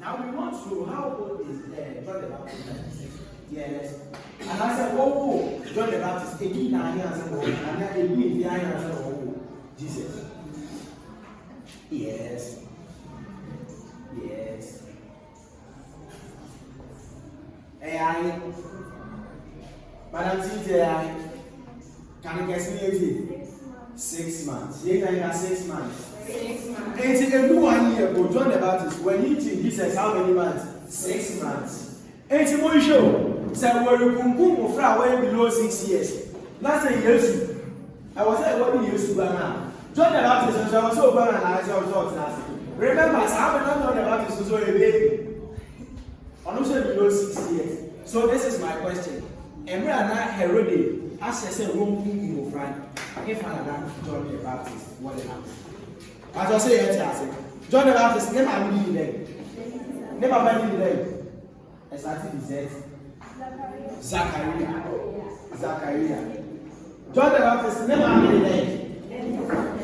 Now we want to know how old is John the Baptist? Yes. And I said, oh, John the Baptist, 89 years old, and then 89 years old. Jesus. Yes. Yes. AI. Madam CJ, can you guess me? 6 months. You know, 6 months. 6 months. And it's every 1 year ago, John the Baptist, when he took Jesus, how many months? 6 months. And it's one show. So when you come way below 6 years. Last year, I was like, what do you use to banana? John the Baptist was so bad and I was last. Remember, I haven't John the Baptist was a baby. I'm not sure below 6 years. So this is my question. Emre and Herod, as I said, wrong in your friend. If I John the Baptist, what happened? As I say, John the Baptist never been in there. Never been in there. Exactly, Zachariah. John the Baptist never been in there.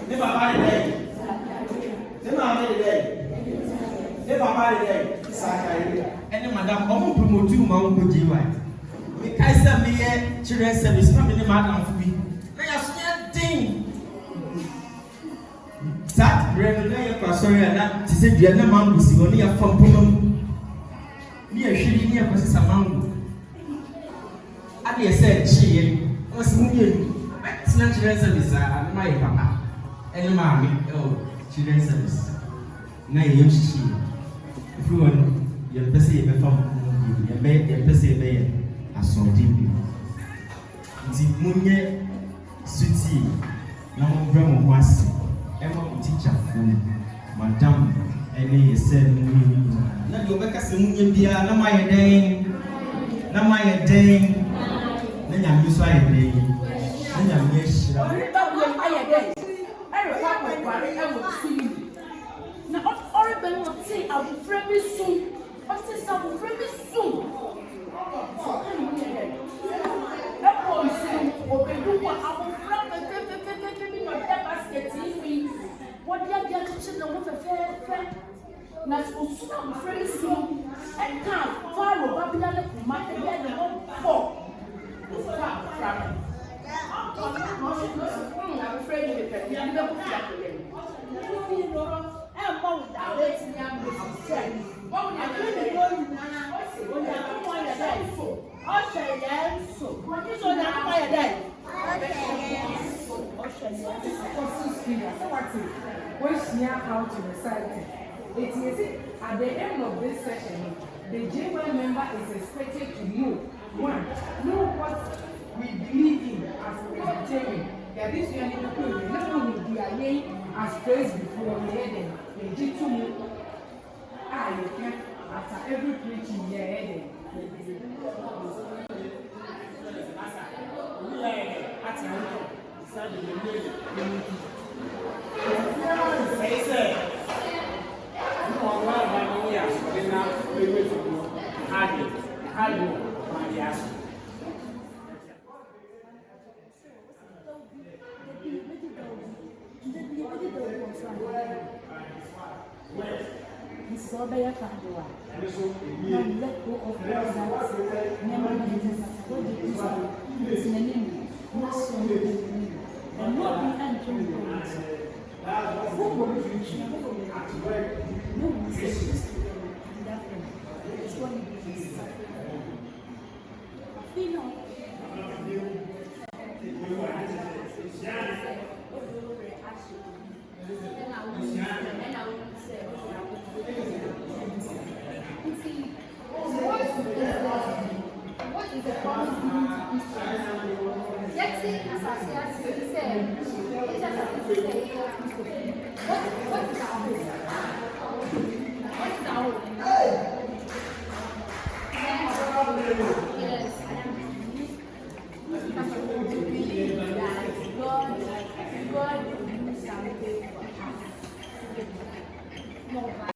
Never been in there. Never been in there. Never been in there. Zachariah. And madam, I'm promote you, my uncle G. White. I said, me, children service, not in the madam for me. I have thing. That revenue sorry, and that is a Vienna mango, see only a from Pumum. Near Shilly, near Mrs. Amango. I said, she was moving. It's not children service, and my papa. And mammy, oh, children service. Now you see. If you want your person, your person, as on deep. The Munye Suti, now Brahma was ever teacher from Madame, and he said, "Not go back as a Munye Bia, no my day, no my day, then I'm used to it, then I'm yes." Now, all of them will say, I will friendly soon. What is I will friendly soon? What they are teaching them with a fair. Now, so soon I'm afraid soon. And can't follow Babylon to my head and all four. I'm afraid of it. You never flat again. I'm going down. Let's see. I'm going to say, what would I do? I'll say yes. So, what is on that fire day? When she how to recite it. It is at the end of this session, the J1 member is expected to know what we believe in as Presbyterian. That this year, not only we are laying as praise before we head them, they did to me. You can after every preaching you heading. So they are let go of all that. Never Jesus. What did you say? It's in the name. Not so many. And not be entering the world. Who will be reaching? No one says this. It's what it is. You know. What is the promise given to Christians? Let's say, as I said, what is our hope? What is our hope?